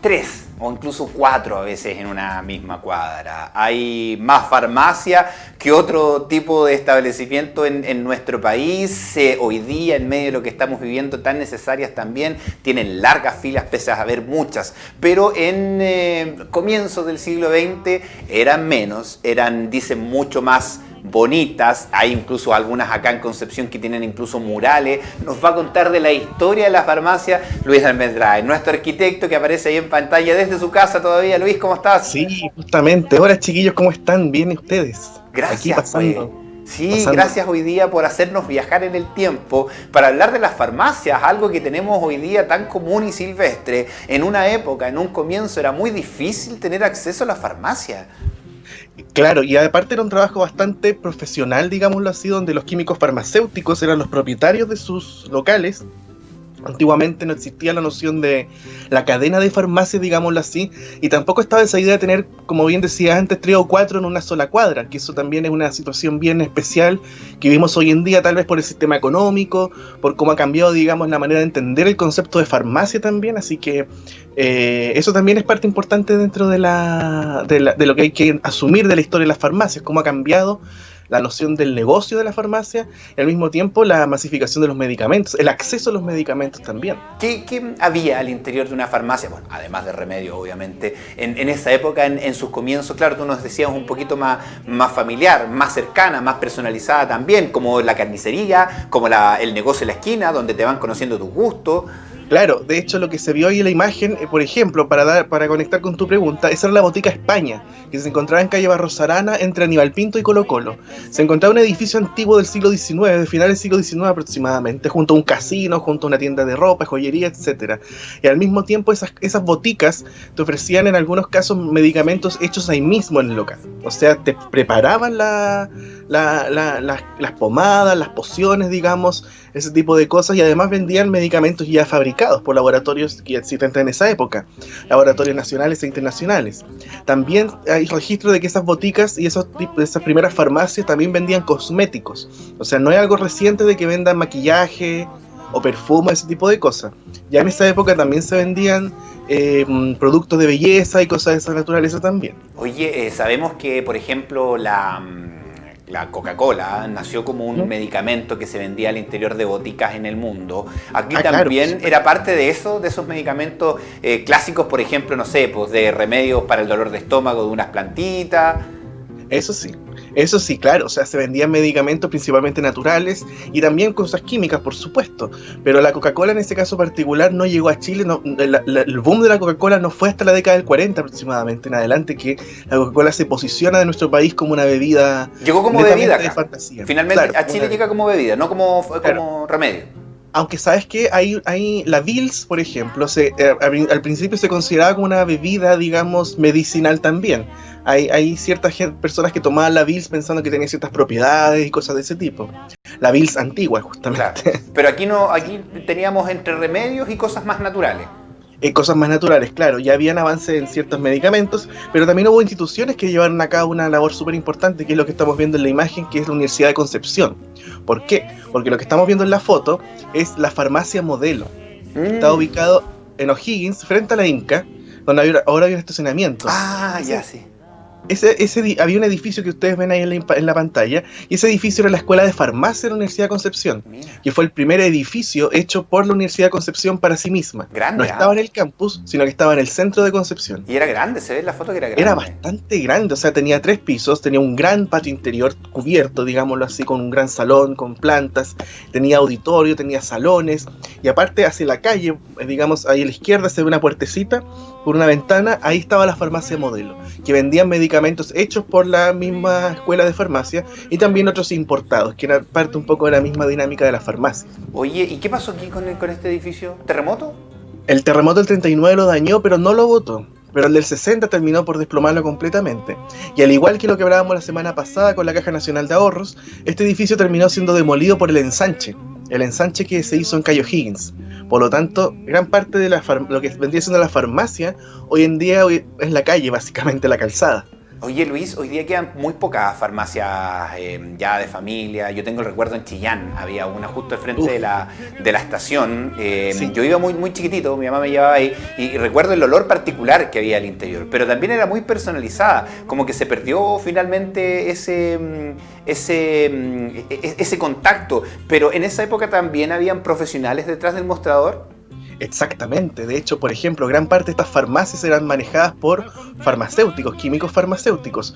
3 o incluso 4 a veces en una misma cuadra. Hay más farmacia que otro tipo de establecimiento en nuestro país. Hoy día, en medio de lo que estamos viviendo, tan necesarias también, tienen largas filas pese a haber muchas. Pero en comienzos del siglo XX eran menos, dicen, mucho más bonitas. Hay incluso algunas acá en Concepción que tienen incluso murales. Nos va a contar de la historia de la farmacia Luis Almendraez, nuestro arquitecto que aparece ahí en pantalla desde su casa todavía. Luis, ¿cómo estás? Sí, justamente. Hola, chiquillos, ¿cómo están? ¿Bien ustedes? Gracias. Aquí pasando. Pues. Sí, gracias hoy día por hacernos viajar en el tiempo para hablar de las farmacias, algo que tenemos hoy día tan común y silvestre. En una época, en un comienzo, era muy difícil tener acceso a la farmacia. Claro, y aparte era un trabajo bastante profesional, digámoslo así, donde los químicos farmacéuticos eran los propietarios de sus locales. Antiguamente no existía la noción de la cadena de farmacias, digámoslo así, y tampoco estaba esa idea de tener, como bien decía antes, 3 o 4 en una sola cuadra, que eso también es una situación bien especial que vivimos hoy en día, tal vez por el sistema económico, por cómo ha cambiado, digamos, la manera de entender el concepto de farmacia también, así que eso también es parte importante dentro de lo que hay que asumir de la historia de las farmacias, cómo ha cambiado la noción del negocio de la farmacia y al mismo tiempo la masificación de los medicamentos, el acceso a los medicamentos también. ¿Qué había al interior de una farmacia? Bueno, además de remedios, obviamente, en esa época, en sus comienzos, claro, tú nos decías un poquito más familiar, más cercana, más personalizada también, como la carnicería, como el negocio en la esquina, donde te van conociendo tus gustos. Claro, de hecho lo que se vio ahí en la imagen, por ejemplo, para conectar con tu pregunta, esa era la botica España, que se encontraba en calle Barros Arana entre Aníbal Pinto y Colo Colo. Se encontraba un edificio antiguo del siglo XIX, de finales del siglo XIX aproximadamente, junto a un casino, junto a una tienda de ropa, joyería, etc. Y al mismo tiempo esas boticas te ofrecían en algunos casos medicamentos hechos ahí mismo en el local. O sea, te preparaban las pomadas, las pociones, digamos, ese tipo de cosas, y además vendían medicamentos ya fabricados por laboratorios que existentes en esa época, laboratorios nacionales e internacionales. También hay registro de que esas boticas y esas primeras farmacias también vendían cosméticos, o sea, no es algo reciente de que vendan maquillaje o perfume, ese tipo de cosas. Ya en esa época también se vendían productos de belleza y cosas de esa naturaleza también. Oye, sabemos que, por ejemplo, la Coca-Cola nació como un medicamento que se vendía al interior de boticas en el mundo. Aquí también claro, era parte de eso, de esos medicamentos clásicos, por ejemplo, no sé, pues de remedios para el dolor de estómago de unas plantitas. Eso sí, claro, o sea, se vendían medicamentos principalmente naturales y también cosas químicas, por supuesto, pero la Coca-Cola en este caso particular no llegó a Chile, el boom de la Coca-Cola no fue hasta la década del 40 aproximadamente en adelante que la Coca-Cola se posiciona en nuestro país como una bebida. Llegó como bebida acá. De fantasía. Finalmente claro, a Chile llega como bebida, no como remedio. Aunque sabes que hay la Vils, por ejemplo, al principio se consideraba como una bebida, digamos, medicinal también. Hay ciertas personas que tomaban la Vils pensando que tenía ciertas propiedades y cosas de ese tipo. La Vils antigua, justamente. Claro. Pero aquí teníamos entre remedios y cosas más naturales. Cosas más naturales, claro, ya habían avances en ciertos medicamentos, pero también hubo instituciones que llevaron a cabo una labor súper importante, que es lo que estamos viendo en la imagen, que es la Universidad de Concepción. ¿Por qué? Porque lo que estamos viendo en la foto es la farmacia modelo. Está ubicado en O'Higgins, frente a la Inca, donde ahora hay un estacionamiento. Ah, ya sí. Había un edificio que ustedes ven ahí en la pantalla, y ese edificio era la Escuela de Farmacia de la Universidad de Concepción. Mira. Que fue el primer edificio hecho por la Universidad de Concepción para sí misma. Grande, no estaba en el campus, sino que estaba en el centro de Concepción. Y era grande, se ve en la foto que era grande. Era bastante grande, o sea, tenía 3 pisos, tenía un gran patio interior cubierto, digámoslo así, con un gran salón, con plantas, tenía auditorio, tenía salones, y aparte hacia la calle, digamos, ahí a la izquierda se ve una puertecita, por una ventana, ahí estaba la farmacia modelo, que vendían medicamentos hechos por la misma escuela de farmacia y también otros importados, que era parte un poco de la misma dinámica de la farmacia. Oye, ¿y qué pasó aquí con este edificio? ¿Terremoto? El terremoto del 39 lo dañó, pero no lo botó. Pero el del 60 terminó por desplomarlo completamente. Y al igual que lo que hablábamos la semana pasada con la Caja Nacional de Ahorros, este edificio terminó siendo demolido por el ensanche que se hizo en Calle O'Higgins. Por lo tanto, gran parte de lo que vendría siendo la farmacia, hoy en día es la calle, básicamente la calzada. Oye Luis, hoy día quedan muy pocas farmacias ya de familia. Yo tengo el recuerdo en Chillán, había una justo al frente de la estación. Sí. Yo iba muy chiquitito, mi mamá me llevaba ahí y recuerdo el olor particular que había al interior, pero también era muy personalizada, como que se perdió finalmente ese contacto. Pero en esa época también habían profesionales detrás del mostrador. Exactamente, de hecho, por ejemplo, gran parte de estas farmacias eran manejadas por farmacéuticos, químicos farmacéuticos.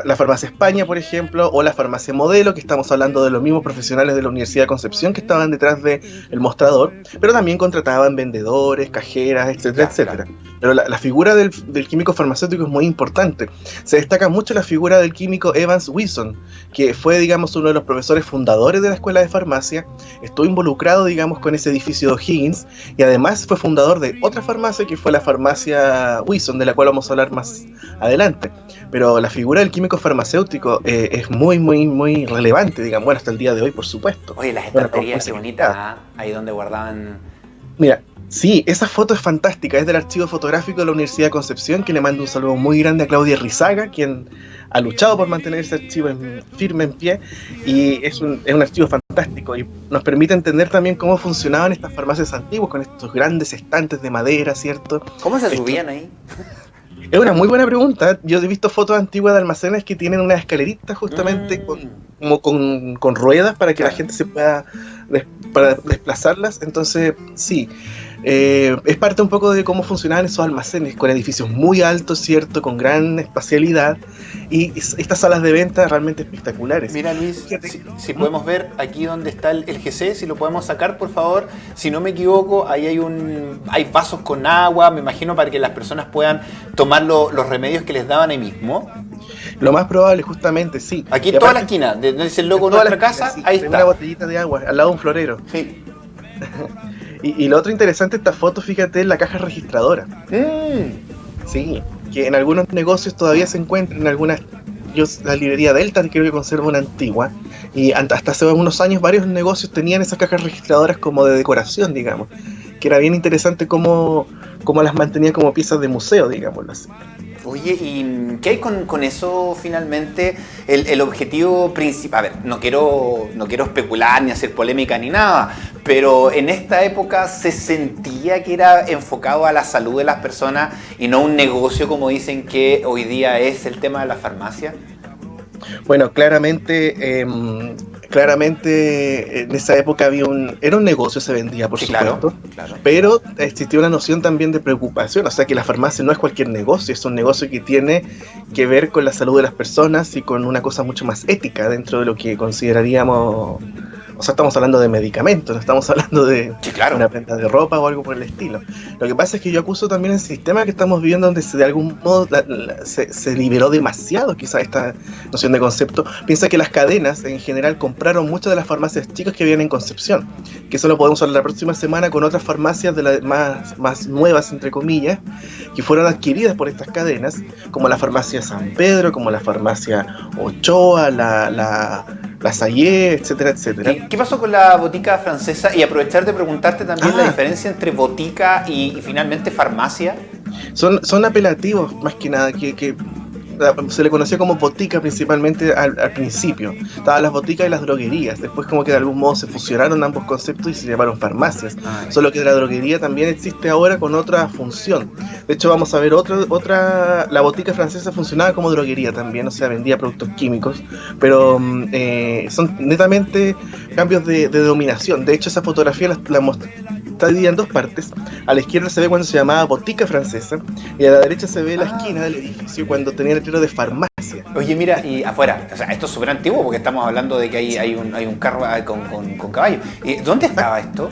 La farmacia España, por ejemplo, o la farmacia Modelo, que estamos hablando de los mismos profesionales de la Universidad de Concepción que estaban detrás del mostrador, pero también contrataban vendedores, cajeras, etcétera, etcétera. Claro. Pero la figura del químico farmacéutico es muy importante. Se destaca mucho la figura del químico Evans Wilson, que fue, digamos, uno de los profesores fundadores de la Escuela de Farmacia, estuvo involucrado, digamos, con ese edificio de O'Higgins, y además fue fundador de otra farmacia que fue la farmacia Wilson, de la cual vamos a hablar más adelante. Pero la figura del químico farmacéutico es muy relevante, digamos, bueno, hasta el día de hoy, por supuesto. Oye, las estanterías, qué bonitas, ahí donde guardaban... Mira, sí, esa foto es fantástica, es del archivo fotográfico de la Universidad de Concepción, que le mando un saludo muy grande a Claudia Rizaga, quien ha luchado por mantener ese archivo firme en pie, y es un archivo fantástico y nos permite entender también cómo funcionaban estas farmacias antiguas con estos grandes estantes de madera, ¿cierto? ¿Cómo se subían ahí? Es una muy buena pregunta. Yo he visto fotos antiguas de almacenes que tienen una escalerita justamente con ruedas para que la gente se pueda para desplazarlas. Entonces, sí, es parte un poco de cómo funcionaban esos almacenes, con edificios muy altos, ¿cierto? Con gran espacialidad, y estas salas de venta realmente espectaculares. Mira Luis, si podemos ver aquí donde está el GC, si lo podemos sacar por favor. Si no me equivoco, ahí hay vasos con agua, me imagino, para que las personas puedan tomar los remedios que les daban ahí mismo. Lo más probable, justamente, sí. Aquí en toda la esquina, donde dice el logo de nuestra casa, sí, ahí está. Una botellita de agua, al lado de un florero. Sí. Y lo otro interesante de esta foto, fíjate, es la caja registradora. Sí, que en algunos negocios todavía se encuentra, en algunas... la librería Delta creo que conserva una antigua, y hasta hace unos años varios negocios tenían esas cajas registradoras como de decoración, digamos, que era bien interesante cómo las mantenían como piezas de museo, digámoslo así. Oye, ¿y qué hay con eso finalmente? El objetivo principal, a ver, no quiero especular ni hacer polémica ni nada, pero en esta época se sentía que era enfocado a la salud de las personas y no un negocio como dicen que hoy día es el tema de la farmacia. Bueno, claramente en esa época era un negocio, se vendía, por supuesto, claro. Pero existía una noción también de preocupación, o sea que la farmacia no es cualquier negocio, es un negocio que tiene que ver con la salud de las personas y con una cosa mucho más ética dentro de lo que consideraríamos. O sea, estamos hablando de medicamentos, no estamos hablando de una prenda de ropa o algo por el estilo. Lo que pasa es que yo acuso también el sistema que estamos viviendo, donde de algún modo se liberó demasiado quizás esta noción de concepto. Piensa que las cadenas en general compraron muchas de las farmacias chicas que habían en Concepción, que eso lo podemos hablar la próxima semana con otras farmacias de las más nuevas, entre comillas, que fueron adquiridas por estas cadenas, como la farmacia San Pedro, como la farmacia Ochoa, la Sayé, etcétera, etcétera. ¿Qué pasó con la botica francesa? Y aprovechar de preguntarte también la diferencia entre botica y finalmente farmacia. Son apelativos, más que nada, que se le conocía como botica principalmente al principio. Estaban las boticas y las droguerías. Después como que de algún modo se fusionaron ambos conceptos y se llamaron farmacias. Solo que la droguería también existe ahora con otra función. De hecho vamos a ver la botica francesa funcionaba como droguería también, o sea, vendía productos químicos, pero son netamente cambios de denominación. De hecho esa fotografía está dividida en dos partes. A la izquierda se ve cuando se llamaba botica francesa y a la derecha se ve la esquina del edificio cuando tenía el letrero de farmacia. Oye, mira, y afuera, o sea, esto es súper antiguo porque estamos hablando de que hay un carro con caballo. ¿Dónde estaba esto?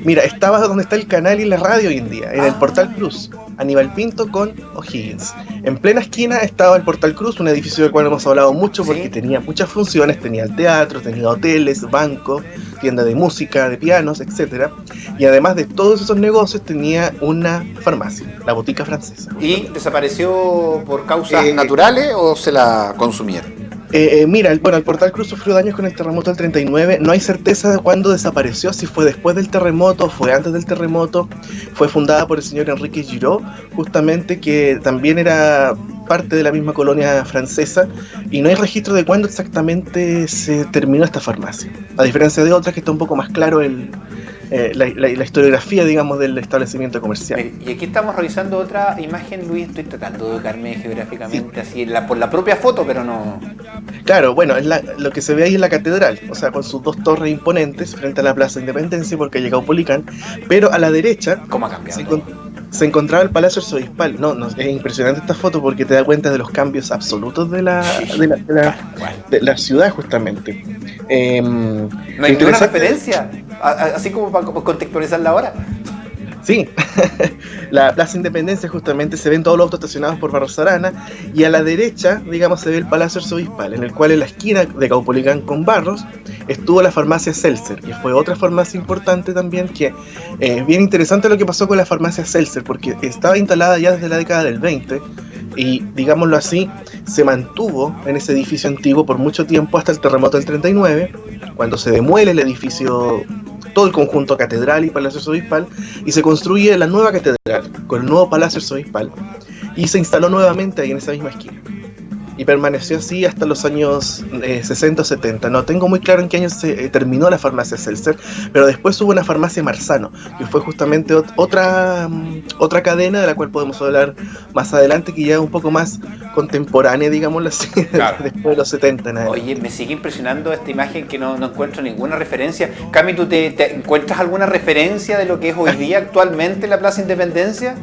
Mira, estaba donde está el canal y la radio hoy en día, en el Portal Cruz, Aníbal Pinto con O'Higgins. En plena esquina estaba el Portal Cruz, un edificio del cual hemos hablado mucho porque tenía muchas funciones, tenía el teatro, tenía hoteles, bancos, tienda de música, de pianos, etcétera. Y además de todos esos negocios tenía una farmacia, la botica francesa. ¿Y desapareció por causas naturales o se la consumieron? Mira, el Portal Cruz sufrió daños con el terremoto del 39. No hay certeza de cuándo desapareció, si fue después del terremoto o fue antes del terremoto. Fue fundada por el señor Enrique Giró, justamente, que también era parte de la misma colonia francesa, y no hay registro de cuándo exactamente se terminó esta farmacia, a diferencia de otras que está un poco más claro la historiografía, digamos, del establecimiento comercial. Y aquí estamos revisando otra imagen, Luis, estoy tratando de ubicarme geográficamente, así por la propia foto, pero no... Claro, bueno, lo que se ve ahí es la catedral, o sea, con sus dos torres imponentes frente a la Plaza Independencia, porque ha llegado Policán, pero a la derecha... ¿Cómo ha cambiado? Se encontraba el Palacio Arzobispal. No, es impresionante esta foto porque te da cuenta de los cambios absolutos de la ciudad, justamente. No hay ninguna referencia, así como para contextualizarla ahora. Sí, la Plaza Independencia justamente se ven todos los autos estacionados por Barros Arana, y a la derecha, digamos, se ve el Palacio Arzobispal, en el cual en la esquina de Caupolicán con Barros estuvo la farmacia Seltzer, que fue otra farmacia importante también, que es bien interesante lo que pasó con la farmacia Seltzer, porque estaba instalada ya desde la década del 20, y digámoslo así, se mantuvo en ese edificio antiguo por mucho tiempo hasta el terremoto del 39, cuando se demuele el edificio, todo el conjunto catedral y Palacio Arzobispal, y se construye la nueva catedral con el nuevo Palacio Arzobispal, y se instaló nuevamente ahí en esa misma esquina, y permaneció así hasta los años 60 o 70. No tengo muy claro en qué año se terminó la farmacia Seltzer, pero después hubo una farmacia Marzano, que fue justamente otra cadena de la cual podemos hablar más adelante, que ya es un poco más contemporánea, digámoslo así, claro. Después de los 70. Oye, me sigue impresionando esta imagen que no encuentro ninguna referencia. Cami, ¿tú te encuentras alguna referencia de lo que es hoy día actualmente la Plaza Independencia?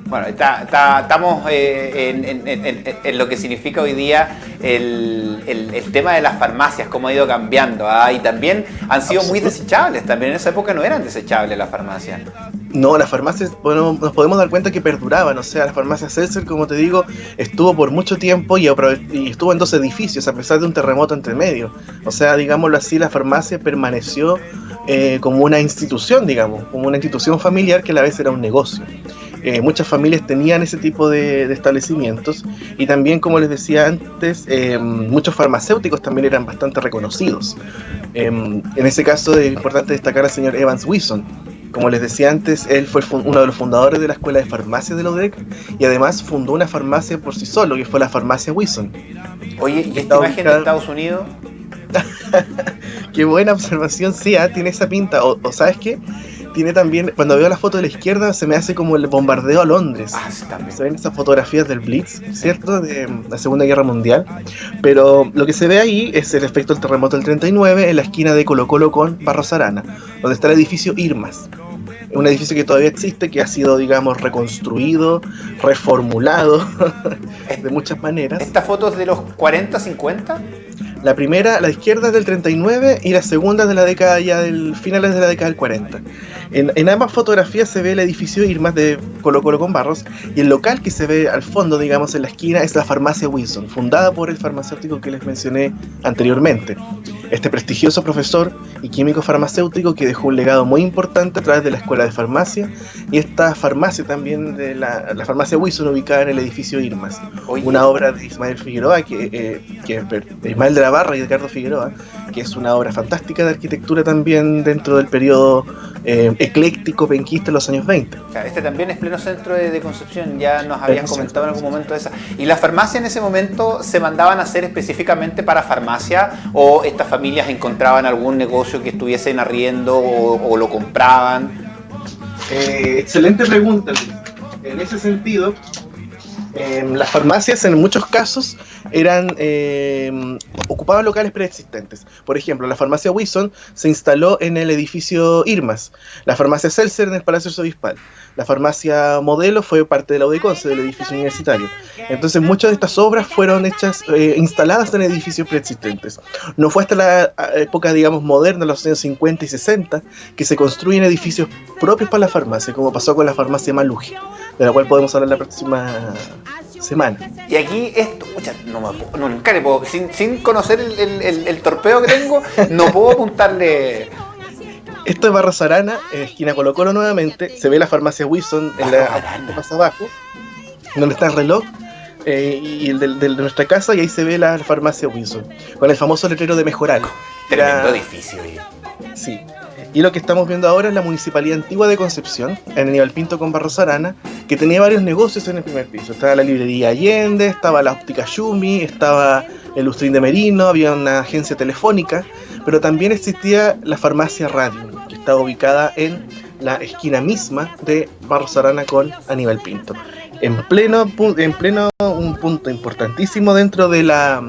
Bueno, estamos en lo que significa hoy día el tema de las farmacias, cómo ha ido cambiando, y también han sido muy desechables, también en esa época no eran desechables las farmacias. No, las farmacias, bueno, nos podemos dar cuenta que perduraban, o sea, la farmacia Seltzer, como te digo, estuvo por mucho tiempo y estuvo en 2 edificios, a pesar de un terremoto entre medio. O sea, digámoslo así, la farmacia permaneció como una institución, digamos, como una institución familiar que a la vez era un negocio. Muchas familias tenían ese tipo de establecimientos, y también, como les decía antes, muchos farmacéuticos también eran bastante reconocidos. En ese caso es importante destacar al señor Evans Whiston. Como les decía antes, él fue uno de los fundadores de la Escuela de Farmacia de la UDEC, y además fundó una farmacia por sí solo, que fue la farmacia Whiston. Oye, ¿y esta imagen de Estados Unidos? Qué buena observación, sí, tiene esa pinta. O ¿sabes qué? Tiene también, cuando veo la foto de la izquierda, se me hace como el bombardeo a Londres. Sí, también. Se ven esas fotografías del Blitz, ¿cierto? De la Segunda Guerra Mundial. Pero lo que se ve ahí es el efecto del terremoto del 39 en la esquina de Colo Colo con Barros Arana, donde está el edificio Irmas. Un edificio que todavía existe, que ha sido, digamos, reconstruido, reformulado de muchas maneras. ¿Estas fotos de los 40, 50? La primera, la izquierda, es del 39, y la segunda es de la década ya del finales de la década del 40. En ambas fotografías se ve el edificio Irmas de Colo Colo con Barros, y el local que se ve al fondo, digamos, en la esquina, es la farmacia Wilson, fundada por el farmacéutico que les mencioné anteriormente. Este prestigioso profesor y químico farmacéutico que dejó un legado muy importante a través de la Escuela de Farmacia, y esta farmacia también de la farmacia Wilson, ubicada en el edificio Irmas. Oye, una obra de Ismael Figueroa, Ismael de la Barra y Ricardo Figueroa, que es una obra fantástica de arquitectura también dentro del periodo ecléctico penquista en los años 20. O sea, este también es pleno centro de Concepción, ya nos habías comentado en algún momento de esa. ¿Y las farmacias en ese momento se mandaban a hacer específicamente para farmacia, o estas familias encontraban algún negocio que estuviesen arriendo o lo compraban? Excelente pregunta, Luis. En ese sentido, las farmacias en muchos casos ocupaban locales preexistentes. Por ejemplo, la farmacia Wilson se instaló en el edificio Irmas, la farmacia Seltzer en el Palacio Arzobispal, la farmacia Modelo fue parte de la UDECONCE, del edificio universitario. Entonces muchas de estas obras fueron hechas, instaladas en edificios preexistentes. No fue hasta la época, digamos, moderna, los años 50 y 60, que se construyen edificios propios para la farmacia, como pasó con la farmacia Maluji, de la cual podemos hablar la próxima semana. Y aquí esto, nunca le puedo, sin conocer el torpeo que tengo, no puedo apuntarle. Esto es Barros Arana, esquina Colo Colo nuevamente. Se ve la farmacia Wilson en la más abajo, donde está el reloj y el de nuestra casa, y ahí se ve la farmacia Wilson, con el famoso letrero de Mejoral. Tremendo edificio. Sí. Y lo que estamos viendo ahora es la Municipalidad Antigua de Concepción, en Aníbal Pinto con Barros Arana, que tenía varios negocios en el primer piso. Estaba la librería Allende, estaba la óptica Yumi, estaba el Lustrín de Merino, había una agencia telefónica, pero también existía la farmacia Radium, que estaba ubicada en la esquina misma de Barros Arana con Aníbal Pinto. En pleno un punto importantísimo dentro de las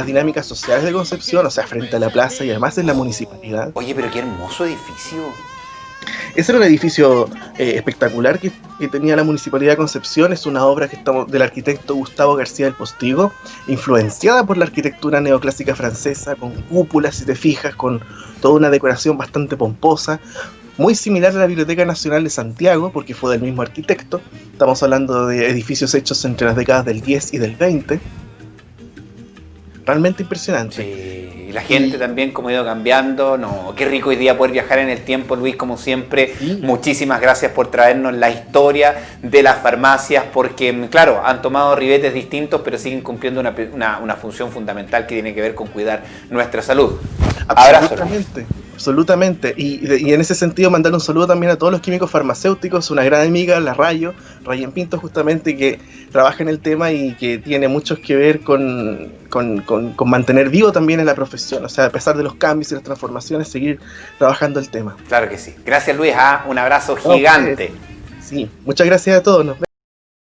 dinámicas sociales de Concepción, o sea, frente a la plaza y además en la municipalidad. Oye, pero qué hermoso edificio. Ese era un edificio espectacular que tenía la Municipalidad de Concepción. Es una obra del arquitecto Gustavo García del Postigo, influenciada por la arquitectura neoclásica francesa, con cúpulas, si te fijas, con toda una decoración bastante pomposa, muy similar a la Biblioteca Nacional de Santiago, porque fue del mismo arquitecto. Estamos hablando de edificios hechos entre las décadas del 10 y del 20. Realmente impresionante. Sí, y la gente también como ha ido cambiando. No, qué rico hoy día poder viajar en el tiempo, Luis, como siempre. Sí. Muchísimas gracias por traernos la historia de las farmacias, porque claro, han tomado ribetes distintos, pero siguen cumpliendo una función fundamental que tiene que ver con cuidar nuestra salud. Absolutamente. Absolutamente, y en ese sentido mandar un saludo también a todos los químicos farmacéuticos, una gran amiga, la Rayen Pinto, justamente, que trabaja en el tema y que tiene mucho que ver con mantener vivo también en la profesión, o sea, a pesar de los cambios y las transformaciones, seguir trabajando el tema. Claro que sí. Gracias, Luis, un abrazo gigante. Sí, muchas gracias a todos, nos vemos.